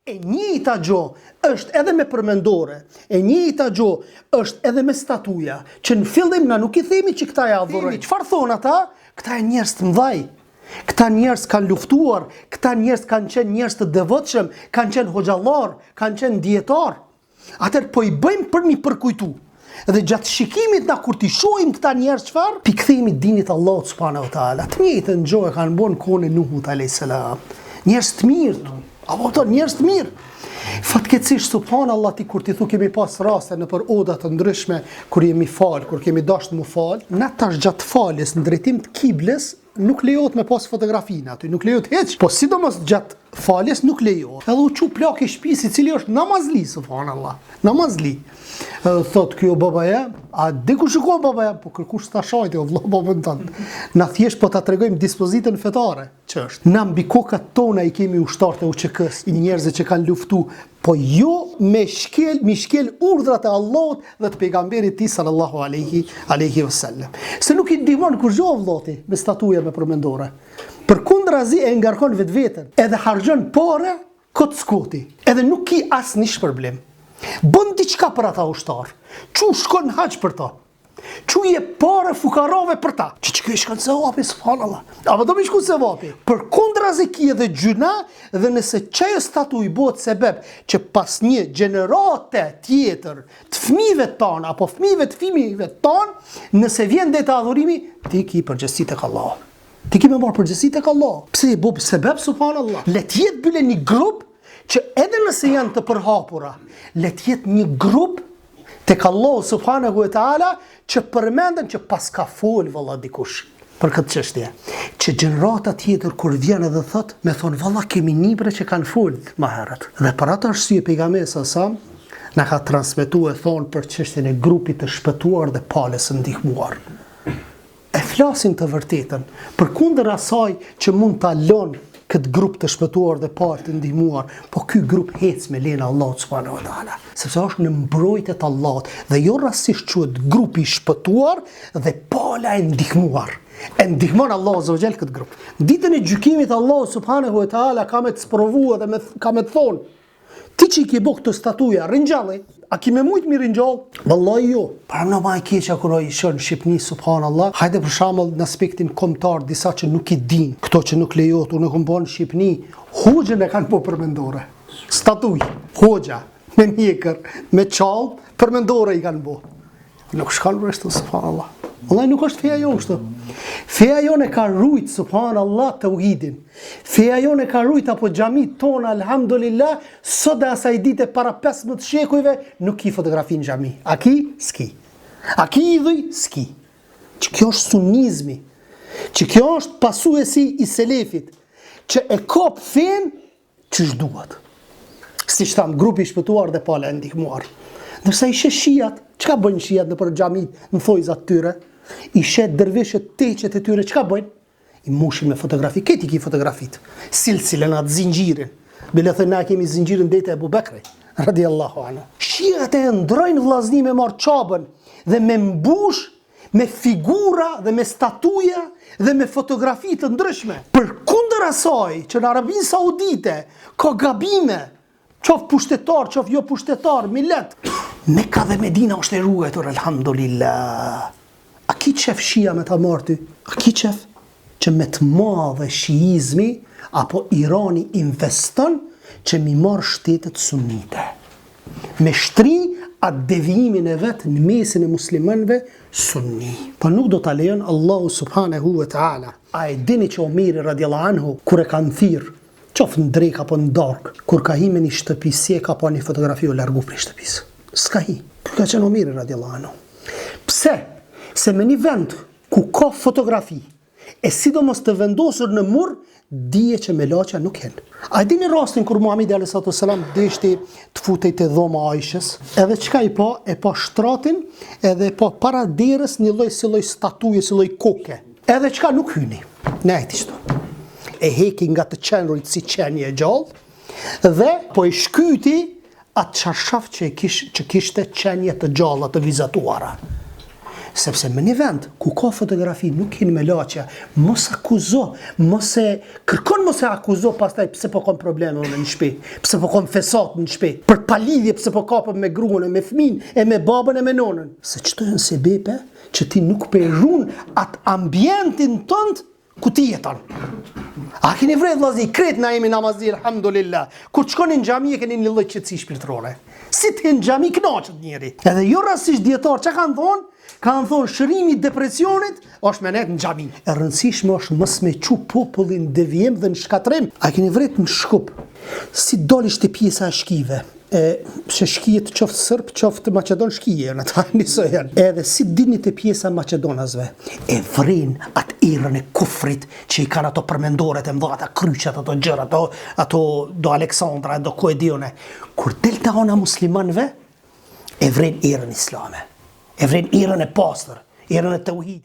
E njëjta gjë është edhe me përmendore, e njëjta gjë është edhe me statuja, që në fillim na nuk I themi që këta ja adhurojnë. Çfarë thon ata? Këta janë njerëz të mëdhaj. Këta njerëz kanë luftuar, këta njerëz kanë qenë njerëz të devotshëm, kanë qenë hoxhallar, kanë qenë dietar. Atëherë po I bëjmë për mi përkujtu. Dhe gjatë shikimit na kur t'i shohim këta njerëz çfarë, pi kthehemi dinit Allahut subhanahu wa taala. Të njëjtën gjë kanë bën kohën e Nuhut alayhis salam. Njerëz të mirë, apo to njerëz të mirë. Fatkeqësisht subhanallahu ti kur ti thu kemi pas raste në për oda të ndryshme kur jemi fal, kur kemi dashur të mu fal, na tash gjatë faljes në drejtim të kiblës nuk lejohet me pas fotografinë aty, nuk lejohet hiç, po sidomos gjatë faljes nuk lejohet. Edhe u çu plak I shtëpisë I cili është namazli subhanallahu. Namazli. Thot kjo babaja, a di ku shikon babaja, po kërkush ta shajti o vëlla babën tonë. Na thjesht po ta tregojmë dispozitën fetare, që është. Na mbi kokat tona I kemi ushtarët e UÇK-s, I njerëzve që kanë luftu, po jo me shkel urdhrat e Allahut dhe të pejgamberit tij sallallahu alaihi wasallam. Se nuk I ndihmon kur gjë vëllati me statuja me përmendore. Përkundrazi e ngarkon vetveten, edhe harxhon parë kot skoti, edhe nuk ki asnjë shpërblim. Bën diçka për ata ushtar. Çu shkon haç për ta. Çu je parë fukarave për ta. Që shkon se vapi subhanallah. Apo do më shku se vapi. Përkundrazi ki edhe gjuna dhe nëse çajo statu I bëhet sebeb që pas një gjenerate tjetër të fëmijëve tanë apo fëmijëve të fëmijëve tanë, nëse vjen deta adhurimi, ti ki përgjegjësi tek Allah. Ti ki me marr përgjegjësi tek Allah. Pse I bë sebeb subhanallah. Le të jetë bile një grup që edhe nëse janë të përhapura, le të jetë një grup tek Allah subhanahu wa taala që përmenden që pas ka fol valla dikush për këtë çështje. Që gjenerata tjetër kur vjen edhe thot, me thon valla kemi libra që kanë fol më herët. Dhe për atë arsye pejgamberi sa na ka transmetuar thon për çështjen e grupit të shpëtuar dhe palës së ndihmuar. E flasin të vërtetën, përkundër asaj që mund ta lën këtë grup të shpëtuar dhe parë të ndihmuar, po ky grup hec me lejen e Allahut subhanahu wa taala, sepse është në mbrojtje të Allahut dhe jo rastësisht quhet grupi I shpëtuar dhe pala e ndihmuar. E ndihmon Allahu azza wa jall këtë grup. Ditën e gjykimit Allahu subhanahu wa taala ka me të sprovua dhe ka me të thonë, ti që I ke bë këtë statuja, rinjalli, a ki me mujt mi rinjall? Vallahi jo. Para në ma I keqa kur I shën në Shqipni, subhanallah. Hajde për shembull në aspektin kombëtar, disa që nuk I din, këto që nuk lejohet, unë kam bën në Shqipni, hoxhën e kanë po përmendore. Statuj, hoxha, me mjekër, me çall, përmendore I kanë bë. Nuk shkon rreshtu subhanallah. Wallahi nuk është feja jonë kështu. Feja jonë e ka rujt subhanallah tauhidin. Feja jonë e ka rujt apo xhamit tona alhamdulillah sot dhe asaj dite para 15 shekujve nuk ki fotografi në xhami. A ki? S'ki. A ki idhuj? S'ki. Që kjo është sunizmi. Që kjo është pasuesi I selefit. Që e kop fen ç'sh duhet. Siç tham grupi I shpëtuar dhe pala e ndihmuar. Ndërsa I shijat, çka bëjnë shijat nëpër xhamit, në thojzat tyre? I shet dervishët teqet e tyre, çka bëjnë? I mushin me fotografi, këti ki fotografit. Silsilen atë zinxhirin. Bile thënë na kemi zinxhirin dete Abu Bekri, radiallahu anhu. Shijat e ndrojnë vllazni me marr çabën dhe me mbush me figura dhe me statuja dhe me fotografi të ndryshme. Përkundër asaj që në Arabinë Saudite ka gabime, qof pushtetar, qof jo pushtetar, millet. Mekka dhe Medina është e ruajtur, alhamdulillah. A ki qef shia me ta marty? A ki qef që me të madhe shiizmi apo Irani investon që mi marë shtetet sunnite. Me shtri atë devijimin e vetë në mesin e muslimanve sunni. Pa nuk do të lejon Allahu subhanahu wa ta'ala. A e dini që Omeri radiallahu anhu, kur e kanë thirë, qofë në drejk apo në dark, kur ka hi me një shtëpi, si e ka pa një fotografi o largu për një shtëpis. S'ka hi. Ky ka qenë Omeri radiallahu anhu. Pse? Se me një vend ku ka fotografi, e sidomos të vendosur në mur, dije që me laqa nuk hen. A di një rastin kur Muhamedi a.s. deshti të futej të dhoma Aishës, edhe qka I pa? E pa shtratin, edhe pa para derës një lloj si lloj statuje, si lloj koke. Edhe qka nuk hyni. Nejti shto. E heki nga të qenrurit si qenje e gjallë, dhe po I shkyti atë çarshaf që kishte qenje të gjalla të vizatuara. Sepse me një vend ku ka fotografi nuk keni me laqja, mos akuzo, mos e akuzo pastaj pse po kam probleme në shtëpi, pse po kam fesat në shtëpi, për palidhje pse po kapëm me gruan e me fëmin e me babën e me nonën. Se çto janë sebepe që ti nuk pe run atë ambientin tënd ku ti jeton. A keni vret vllazni, kret na jemi namazi, alhamdulillah. Kur shkoni në xhami e keni një lloj qetësi shpirtërore. Si ti në xhami kënaqet njëri. Edhe jo rastësisht dietar çka kanë thonë? Kanë thonë shërimi i depresionit është me net në xhami. E rëndësishme është mos me çu popullin devijim dhe në shkatrim. A keni vret në Shkup? Si doli te pjesa e shkive? Se shkijet qoftë sërb, qoftë Macedon shkije, në ta njësojën. Edhe si dini të pjesa Macedonasve, e vrin atë irën e kufrit që i kanë ato përmendoret e mdha, ato kryqet, ato gjëra, ato do Aleksandra, do ko e dione. Kur delta ona muslimanve, e vrin irën islame, e vrin irën e pastër, irën e tauhid.